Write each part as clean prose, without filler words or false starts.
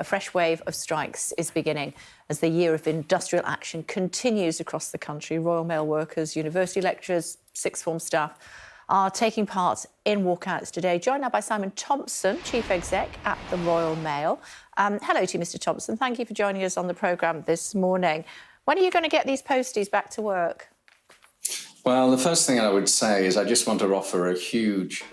A fresh wave of strikes is beginning as the year of industrial action continues across the country. Royal Mail workers, university lecturers, sixth form staff are taking part in walkouts today. Joined now by Simon Thompson, Chief Exec at the Royal Mail. Hello to you, Mr Thompson. Thank you for joining us on the programme this morning. When are you going to get these posties back to work? Well, the first thing I would say is I just want to offer a huge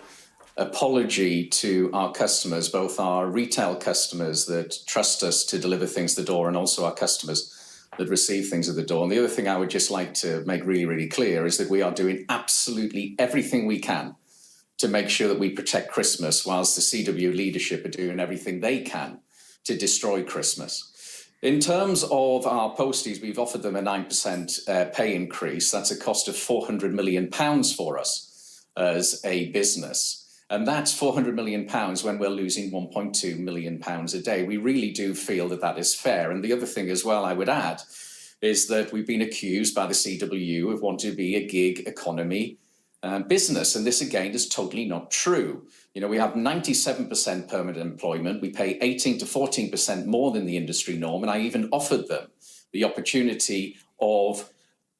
apology to our customers, both our retail customers that trust us to deliver things to the door and also our customers that receive things at the door. And the other thing I would just like to make really, really clear is that we are doing absolutely everything we can to make sure that we protect Christmas, whilst the CW leadership are doing everything they can to destroy Christmas. In terms of our posties, we've offered them a 9% pay increase. That's a cost of £400 million for us as a business. And that's £400 million when we're losing £1.2 million a day. We really do feel that that is fair. And the other thing as well I would add is that we've been accused by the CW of wanting to be a gig economy business. And this, again, is totally not true. You know, we have 97% permanent employment. We pay 18 to 14% more than the industry norm. And I even offered them the opportunity of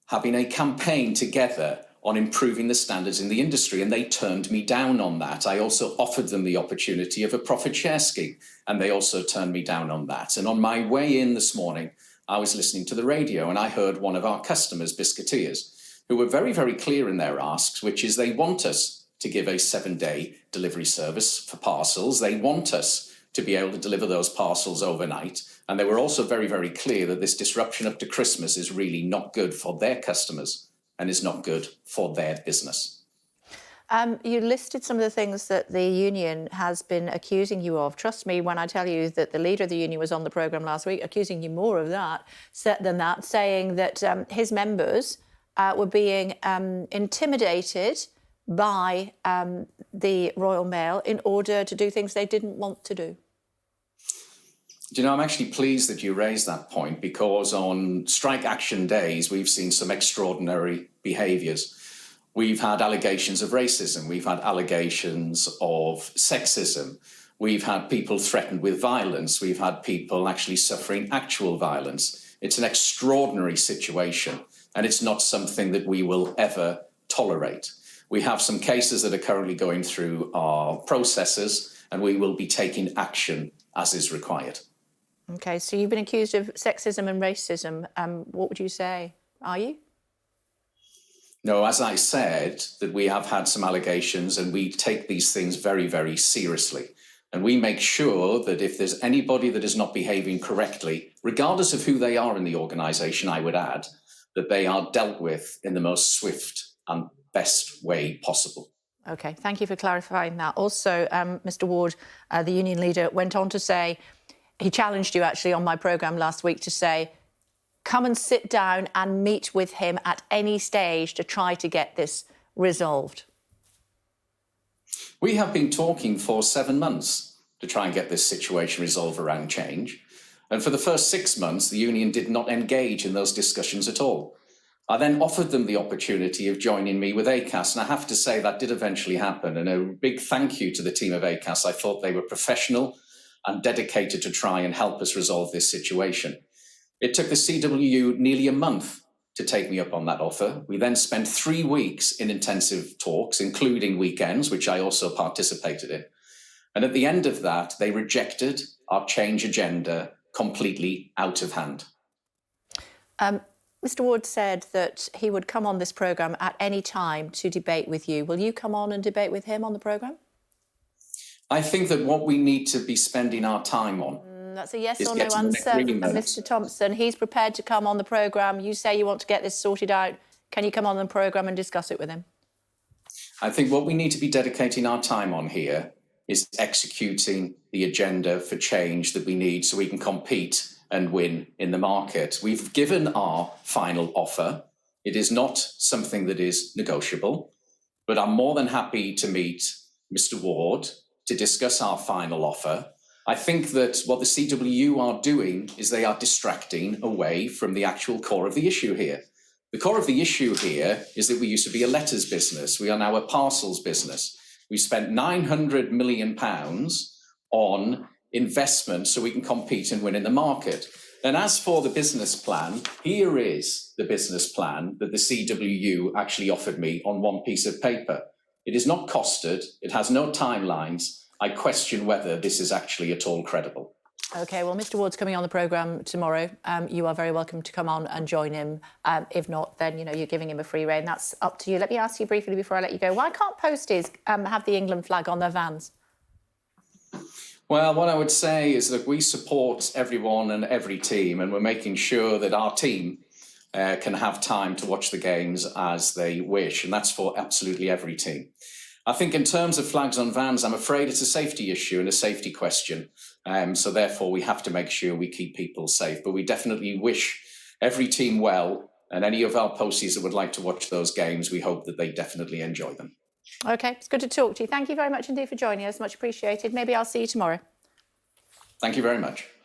having a campaign together on improving the standards in the industry, and they turned me down on that. I also offered them the opportunity of a profit share scheme, and they also turned me down on that. And on my way in this morning, I was listening to the radio, and I heard one of our customers, biscuiteers, who were very, very clear in their asks, which is they want us to give a 7-day delivery service for parcels. They want us to be able to deliver those parcels overnight. And they were also very, very clear that this disruption up to Christmas is really not good for their customers and is not good for their business. You listed some of the things that the union has been accusing you of. Trust me when I tell you that the leader of the union was on the programme last week, accusing you more of that than that, saying that his members were being intimidated by the Royal Mail in order to do things they didn't want to do. Do you know, I'm actually pleased that you raised that point, because on strike action days, we've seen some extraordinary behaviours. We've had allegations of racism. We've had allegations of sexism. We've had people threatened with violence. We've had people actually suffering actual violence. It's an extraordinary situation, and it's not something that we will ever tolerate. We have some cases that are currently going through our processes, and we will be taking action as is required. OK, so you've been accused of sexism and racism. What would you say? Are you? No, as I said, that we have had some allegations, and we take these things very, very seriously. And we make sure that if there's anybody that is not behaving correctly, regardless of who they are in the organisation, I would add, that they are dealt with in the most swift and best way possible. OK, thank you for clarifying that. Also, Mr Ward, the union leader, went on to say, he challenged you actually on my programme last week to say, come and sit down and meet with him at any stage to try to get this resolved. We have been talking for 7 months to try and get this situation resolved around change. And for the first 6 months, the union did not engage in those discussions at all. I then offered them the opportunity of joining me with ACAS, and I have to say that did eventually happen. And a big thank you to the team of ACAS. I thought they were professional and dedicated to try and help us resolve this situation. It took the CW nearly a month to take me up on that offer. We then spent 3 weeks in intensive talks, including weekends, which I also participated in. And at the end of that, they rejected our change agenda completely out of hand. Mr Ward said that he would come on this programme at any time to debate with you. Will you come on and debate with him on the programme? I think that what we need to be spending our time on that's a yes or no answer, Mr Thompson. He's prepared to come on the programme. You say you want to get this sorted out. Can you come on the programme and discuss it with him? I think what we need to be dedicating our time on here is executing the agenda for change that we need so we can compete and win in the market. We've given our final offer. It is not something that is negotiable, but I'm more than happy to meet Mr Ward to discuss our final offer. I think that what the CW are doing is they are distracting away from the actual core of the issue here. The core of the issue here is that we used to be a letters business. We are now a parcels business. We spent £900 million on investment so we can compete and win in the market. And as for the business plan, here is the business plan that the CWU actually offered me on one piece of paper. It is not costed, it has no timelines. I question whether this is actually at all credible. OK, well, Mr Ward's coming on the programme tomorrow. You are very welcome to come on and join him. If not, then, you're giving him a free rein. That's up to you. Let me ask you briefly before I let you go. Why can't posties have the England flag on their vans? Well, what I would say is that we support everyone and every team, and we're making sure that our team can have time to watch the games as they wish, and that's for absolutely every team. I think in terms of flags on vans, I'm afraid it's a safety issue and a safety question. So therefore, we have to make sure we keep people safe. But we definitely wish every team well, and any of our posties that would like to watch those games, we hope that they definitely enjoy them. OK, it's good to talk to you. Thank you very much indeed for joining us. Much appreciated. Maybe I'll see you tomorrow. Thank you very much.